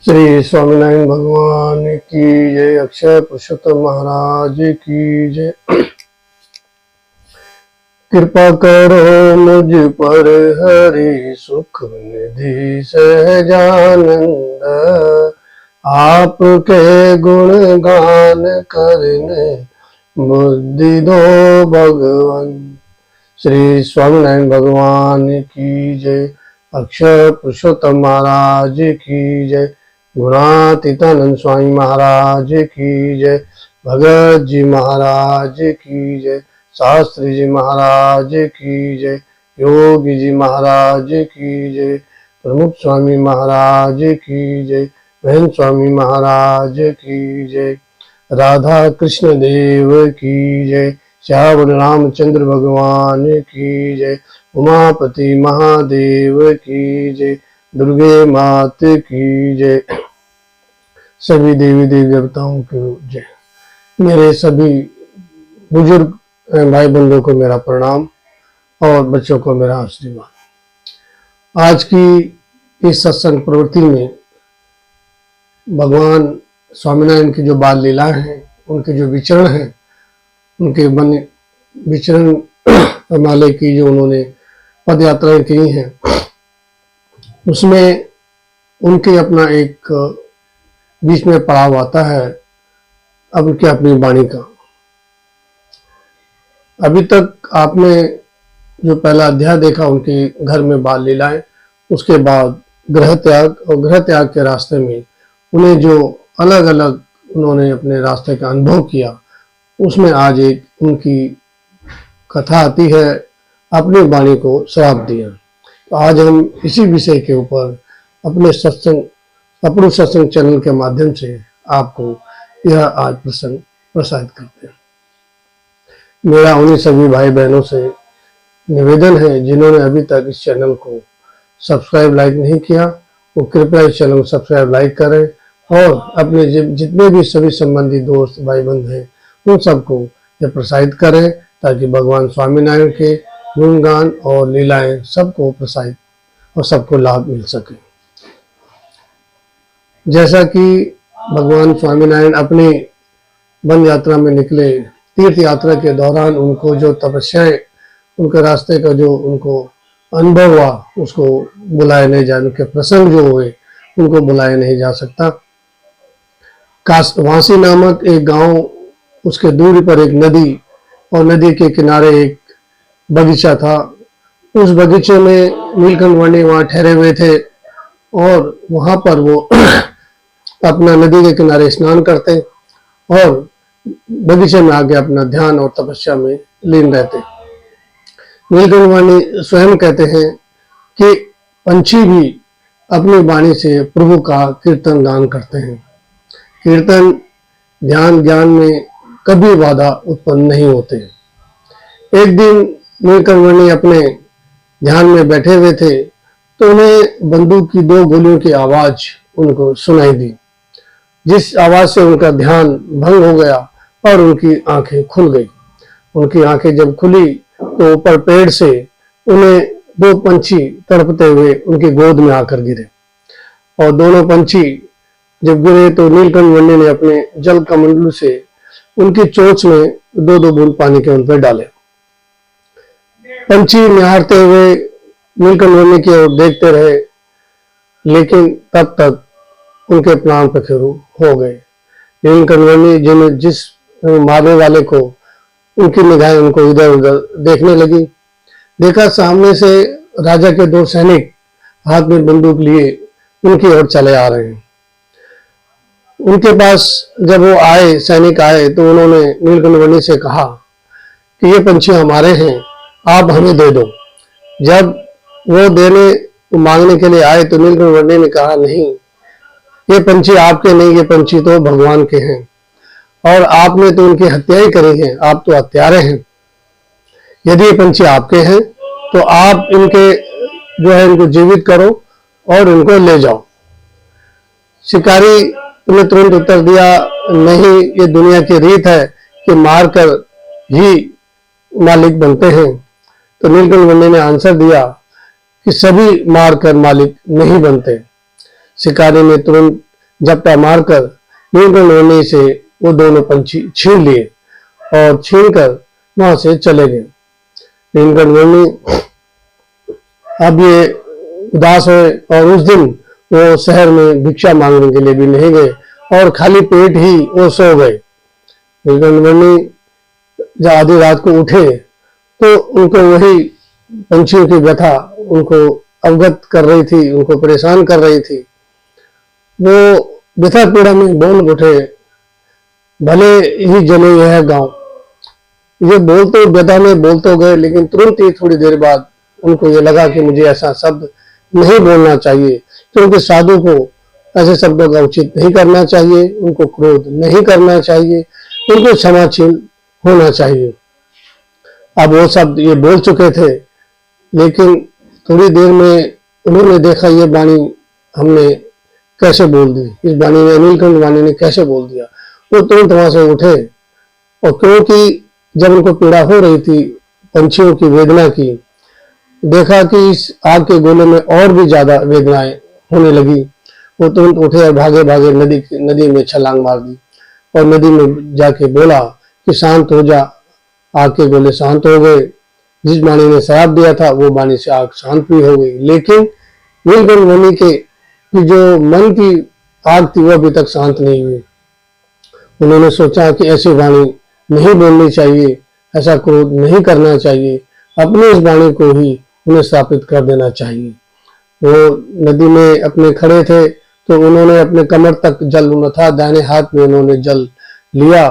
श्री स्वामीनारायण भगवान की जय। अक्षय पुरुषोत्तम महाराज की जय। कृपा करो मुझ पर हरि सुख निधि सहजानंद, आपके गुण गान करने बुद्धि दो भगवान। श्री स्वामीनारायण भगवान की जय। अक्षय पुरुषोत्तम महाराज की जय। गुणातीतानंद स्वामी महाराज की जय। भगत जी महाराज की जय। शास्त्री जी महाराज की जय। योगी जी महाराज की जय। प्रमुख स्वामी महाराज की जय। बहन स्वामी महाराज की जय। राधा कृष्ण देव की जय। श्याम रामचंद्र भगवान की जय। उमापति महादेव की जय। दुर्गे मात की जय। सभी देवी देवताओं की जय। मेरे सभी बुजुर्ग भाई बंधुओं को मेरा प्रणाम और बच्चों को मेरा आशीर्वाद। आज की इस सत्संग प्रवृत्ति में भगवान स्वामीनारायण की जो बाल लीलाएं हैं, उनके जो विचरण हैं, उनके मन विचरण माले की जो उन्होंने पद यात्राएं की हैं, उसमें उनके अपना एक बीच में पड़ाव आता है अब उनकी अपनी वाणी का। अभी तक आपने जो पहला अध्याय देखा उनके घर में बाल लीलाएं, उसके बाद गृह त्याग, और गृह त्याग के रास्ते में उन्हें जो अलग अलग उन्होंने अपने रास्ते का अनुभव किया, उसमें आज एक उनकी कथा आती है, अपनी वाणी को श्राप दिया। तो आज हम इसी विषय के ऊपर अपने सत्संग चैनल के माध्यम से आपको यह आज प्रसंग प्रसारित करते हैं। मेरा उन्हीं सभी भाई बहनों से निवेदन है जिन्होंने अभी तक इस चैनल को सब्सक्राइब लाइक नहीं किया, वो कृपया इस चैनल को सब्सक्राइब लाइक करें और अपने जितने भी सभी संबंधी दोस्त भाई बंधु हैं उन सबको यह प्रसारित करें, ताकि भगवान स्वामीनारायण के गुणगान और लीलाएं सबको प्रसारित और सबको लाभ मिल सके। जैसा कि भगवान स्वामीनारायण अपनी वन यात्रा में निकले, तीर्थ यात्रा के दौरान उनको जो तपस्याएं, उनके रास्ते का जो उनको अनुभव हुआ, उसको बुलाया नहीं जा, उनके प्रसंग जो हुए उनको बुलाया नहीं जा सकता। वासी नामक एक गांव, उसके दूरी पर एक नदी और नदी के किनारे एक बगीचा था। उस बगीचे में नीलकंठ वर्णी वहां ठहरे हुए थे और वहां पर वो अपना नदी के किनारे स्नान करते और बगीचे में आके अपना ध्यान और तपस्या में लीन रहते। नीलकंठ वर्णी स्वयं कहते हैं कि पंछी भी अपनी वाणी से प्रभु का कीर्तन गान करते हैं। कीर्तन ध्यान ज्ञान में कभी बाधा उत्पन्न नहीं होते। एक दिन नीलकंठ वर्णी अपने ध्यान में बैठे हुए थे तो उन्हें बंदूक की 2 गोलियों की आवाज उनको सुनाई दी, जिस आवाज से उनका ध्यान भंग हो गया और उनकी आंखें खुल गई। उनकी आंखें जब खुली तो ऊपर पेड़ से उन्हें 2 पंछी तड़पते हुए उनकी गोद में आकर गिरे, और दोनों पंछी जब गिरे तो नीलकंठ वर्णी ने अपने जल कमंडलू से उनकी चोंच में 2-2 बूंद पानी के उन पर डाले। पंछी निहारते हुए नीलकंठ वर्णी की ओर देखते रहे, लेकिन तब तक उनके प्राण पखेरु हो गए। नीलकंठ वर्णी जिस मारने वाले को उनकी निगाहें उनको इधर उधर देखने लगी, देखा सामने से राजा के 2 सैनिक हाथ में बंदूक लिए उनकी ओर चले आ रहे हैं। उनके पास जब वो आए, सैनिक आए, तो उन्होंने नीलकंठ वर्णी से कहा कि ये पंछी हमारे हैं, आप हमें दे दो। जब वो मांगने के लिए आए तो नीलकंठ वर्णी ने कहा, नहीं, ये पंछी आपके नहीं, ये पंछी तो भगवान के हैं और आपने तो उनकी हत्या ही करी है, आप तो हत्यारे हैं। यदि ये पंछी आपके हैं तो आप इनके जो है इनको जीवित करो और इनको ले जाओ। शिकारी ने तुरंत उत्तर दिया, नहीं, ये दुनिया की रीत है कि मारकर ही मालिक बनते हैं। तो नीलकंठ वर्णी ने आंसर दिया कि सभी मारकर मालिक नहीं बनते। शिकारी ने तुरंत झपटा मारकर नीलकंठ से वो दोनों पंछी छीन लिए और छीनकर वहां से चले गए। नीलकंठ अब ये उदास हुए और उस दिन वो शहर में भिक्षा मांगने के लिए भी नहीं गए और खाली पेट ही वो सो गए। नीलकंठ जब आधी रात को उठे तो उनको वही पंछियों की व्यथा उनको अवगत कर रही थी, उनको परेशान कर रही थी। वो व्यथा पीड़ा में बोल उठे, भले ही जले यह गांव। ये बोल तो व्यथा में बोल तो गए, लेकिन तुरंत ही थोड़ी देर बाद उनको ये लगा कि मुझे ऐसा शब्द नहीं बोलना चाहिए, क्योंकि साधु को ऐसे शब्दों का उचित नहीं करना चाहिए, उनको क्रोध नहीं करना चाहिए, उनको क्षमाशील होना चाहिए। अब वो शब्द ये बोल चुके थे, लेकिन थोड़ी देर में उन्होंने देखा ये वाणी हमने कैसे बोल दी, इस वाणी ने, नीलकंठ वाणी ने कैसे बोल दिया। वो तुरंत वहां से उठे और क्योंकि जब उनको पीड़ा हो रही थी पंछियों की वेदना की, देखा कि इस आग के गोले में और भी ज्यादा वेदनाएं होने लगी। वो तुरंत उठे और भागे भागे नदी में छलांग मार दी और नदी में जाके बोला कि शांत हो जा। आग के गोले शांत हो गए। जिस वाणी ने श्राप दिया था वो वाणी से आग शांत भी हो गई, लेकिन नीलकंठ वाणी के जो मन की आग थी वो अभी तक शांत नहीं हुई। उन्होंने सोचा कि ऐसी वाणी नहीं बोलनी चाहिए, ऐसा क्रोध नहीं करना चाहिए, अपनी इस वाणी को ही उन्हें स्थापित कर देना चाहिए। वो नदी में अपने खड़े थे तो उन्होंने अपने कमर तक जल था, दाहिने हाथ में उन्होंने जल लिया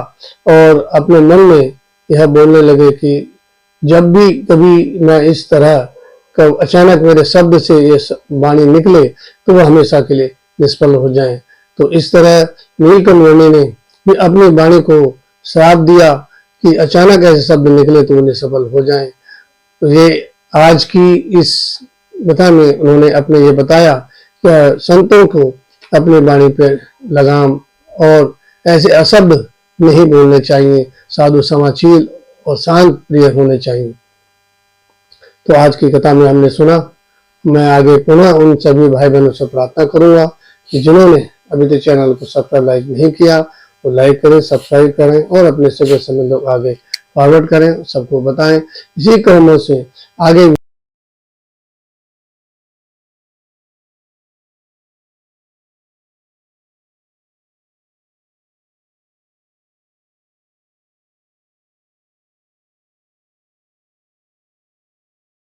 और अपने मन में यह बोलने लगे कि जब भी कभी मैं इस तरह अचानक मेरे शब्द से ये वाणी निकले तो वह हमेशा के लिए निष्फल हो जाए। तो इस तरह नीलकंठ वाणी ने भी अपनी वाणी को श्राप दिया कि अचानक ऐसे शब्द निकले तो वो निष्फल हो जाए। तो ये आज की इस कथा में उन्होंने अपने ये बताया कि संतों को अपनी वाणी पर लगाम और ऐसे अशब्द नहीं बोलने चाहिए, साधु समाशील और शांत प्रिय होने चाहिए। तो आज की कथा में हमने सुना। मैं आगे पुनः उन सभी भाई बहनों से प्रार्थना करूंगा कि जिन्होंने अभी तक चैनल को सब्सक्राइब लाइक नहीं किया वो लाइक करें, सब्सक्राइब करें और अपने सगे संबंधों को आगे फॉरवर्ड करें, सबको बताएं। इसी क्रम से आगे